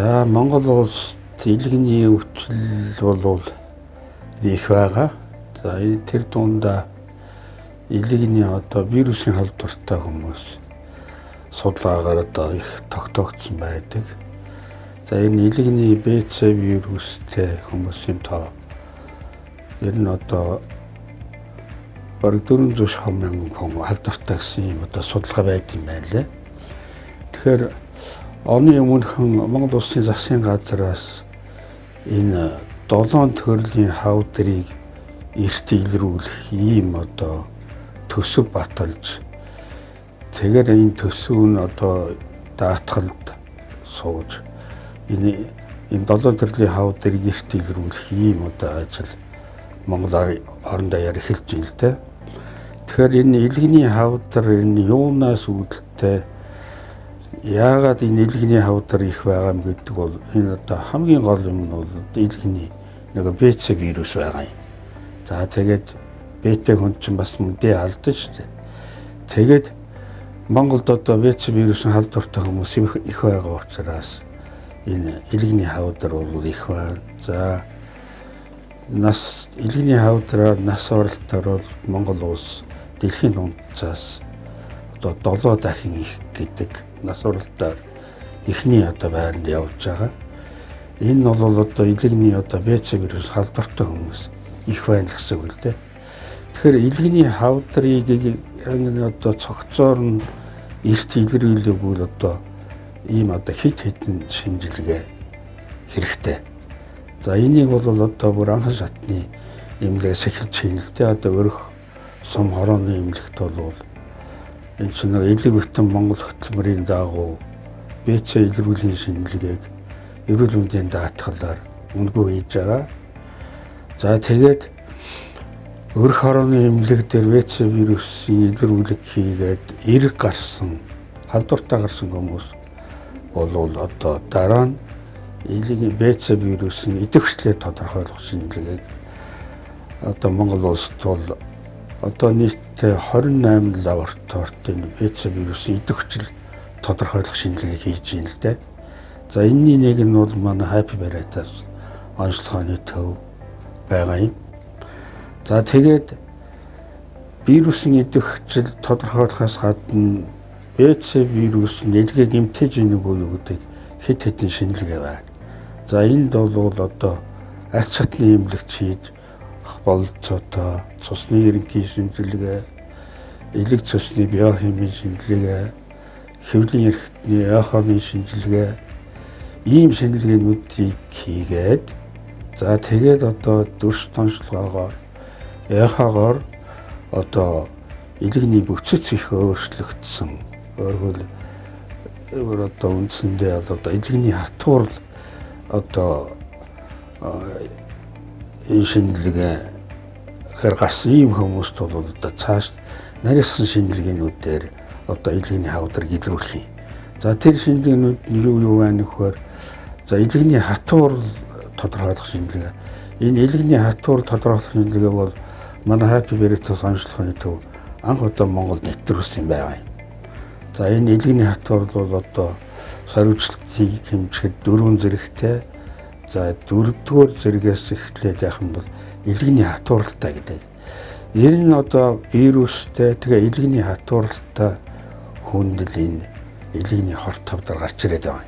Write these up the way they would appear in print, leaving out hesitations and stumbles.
За Монгол улсад илгэний өвчл бол их байгаа. За тэр дундаа илгэний одоо вирусын халдвартай хүмүүс судалгаагаар одоо их тогтоогдсон байдаг. За энэ илгэний БЦ вирустэй хүмүүсийн тоо ер нь одоо бараг 400 мянган хүн халдвартай гэсэн юм одоо судалгаа байд юм байна лээ. Тэгэхээр оны өмнөхөн Монгол Улсын засгийн газраас энэ 7 төрлийн хавдрыг эрт илрүүлэх ийм одоо төсөв баталж тэгээд энэ төсөв нь одоо даатгалд сууж энэ 7 төрлийн хавдрыг эрт илрүүлэх ийм одоо ажил Монгол орон даяар эхэлж байна л дээ. Тэгэхээр энэ илгэний хавдар энэ юунаас үүдэлтэй яагаад энэ илгэний хавдар их байгаа юм гэдэг бол энэ одоо хамгийн гол юм нь бол илгэний нэг БЦ вирус байгаа юм. За тэгээд БЦ хүн чинь бас мэдээ алдсан шүү дээ. Тэгээд Монголд одоо БЦ вирусын халдвартай хүмүүс их байгаа учраас энэ илгэний хавдар бол их байна. За илгэний хавдраар нас оролтоор бол Монгол улс дэлхийн дунджаас одоо 7 дахин их гэдэг нас оролтоор эхний одоо байранд явж байгаа. Энэ бол одоо илгэний одоо БЦ вирус халдвартай хүмүүс их байна гэсэн үг л дээ. Тэгэхээр илгэний хавдрыг одоо цогцоор нь эрт илрүүлээгүй одоо ийм одоо хэд хэдэн шинжилгээ хэрэгтэй. За энийг бол одоо бүр анхан шатны эмнэлгээс эхэлж байна л дээ. Одоо өрх сум хорооны эмнэлэгт бол энэ чинь элэг бүтэн Монгол хөтөлмөрийн дагуу БЦ илрүүлийн шинжилгээг эрүүл мэндийн даатгалаар үнэгүй хийж байгаа. За тэгээд өрх хорооны эмнэлэг дээр БЦ вирусын илрүүлэг хийгээд эрг гарсан, халдвартай гарсан хүмүүс бол одоо дараа нь БЦ вирусын идэвхжлээ тодорхойлох шинжилгээг одоо Монгол улсад бол одоо нийтдээ 28 лабораторид БЦ вирусын идэвхжил тодорхойлох шинжилгээг хийж байна л дээ. За энэний нэг нь бол манай Happy Veritas онцлогооны төв байгаа юм. За тэгээд вирусын идэвхжил тодорхойлохоос гадна БЦ вирус нэлгээг эмтэж ийн үгүй юу гэдэг хэд хэдэн шинжилгээ байна. За энд бол одоо аль чатны эмнэлэгч хийж бололцоотой цусны ерөнхий шинжилгээ, элэг цусны биохимийн шинжилгээ, хэвлийн эрхтний эхомын шинжилгээ ийм шинжилгээнүүдийг хийгээд за тэгээд одоо дүрс тонцлогоогоор эхогоор одоо элэгний бүцэц их өөрчлөгдсөн. Өөрөөр одоо үндсэндээ одоо элэгний хатвар одоо энэ шинжилгээгээр гарсан ийм хүмүүст бол одоо цааш нарийнхан шинжилгээнүүдээр одоо илгэний хавдрыг илрүүлэх юм. За тэр шинжилгээнүүд нь юу байна гэхээр за илгэний хатвар тодорхойлох шинжилгээ. Энэ илгэний хатвар тодорхойлох шинжилгээ бол манай Happy Veritas онцлогооны төв анх удаа Монголд нэвтрүүлсэн байгаа юм. За энэ илгэний хатвар бол одоо саривчлалтыг хэмжихэд 4 зэрэгтэй. За 4-р зэрэгээс эхлээд яах юм бол илгэний хатваралтай гэдэг. Ер нь одоо вирустэй тэгээ илгэний хатваралтай хүндэл энэ илгэний хорт хавдар гарч ирээд байгаа.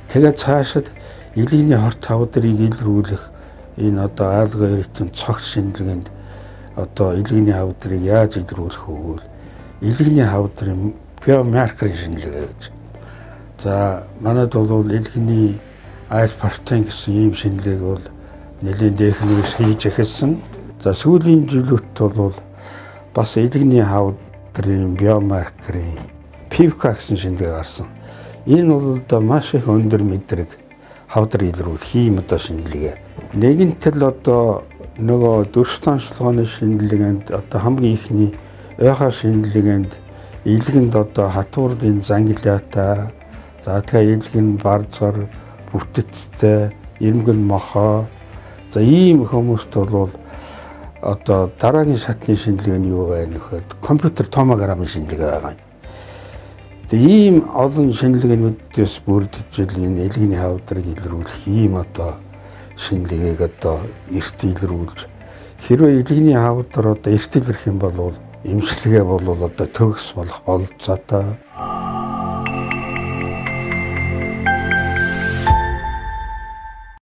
Тэгээд цаашид илгэний хорт хавдрыг илрүүлэх энэ одоо алгоритм цогц шинжилгээнд одоо илгэний хавдрыг яаж илрүүлэх вэ? Илгэний хавдрын биомаркерын шинжилгээ гэж. За манайд бол илгэний альфартен гэсэн ийм шинжилгээг бол нэлээд техникс хийж эхэлсэн. За сүүлийн жилүүд бол бас илгэний хавдрын биомаркерын PIVK гэсэн шинжилгээ гарсан. Энэ бол одоо маш их өндөр мэдрэг хавдар илрүүлэх ийм одоо шинжилгээ. Нэгэнтэл одоо нөгөө дүрс тонцлогооны шинжилгээнд одоо хамгийн ихний эхо шинжилгээнд илгэнд одоо хатварлын зангилаатай за тэгээ илгэн барзгар бүтэцтэй ирмгэн мохоо за ийм хүмүүст бол одоо дараагийн шатны шинжилгээ нь юу байна гэхэд компьютер томограммын шинжилгээ байгаа юм. Тэгээ ийм олон шинжилгээнүүдээс бүрдэж энэ элгийн хавдрыг илрүүлэх ийм одоо шинжилгээг одоо эрт илрүүлж хэрвээ элгийн хавдар одоо эрт илрэх юм бол эмчилгээ бол одоо төгс болох болцоотой.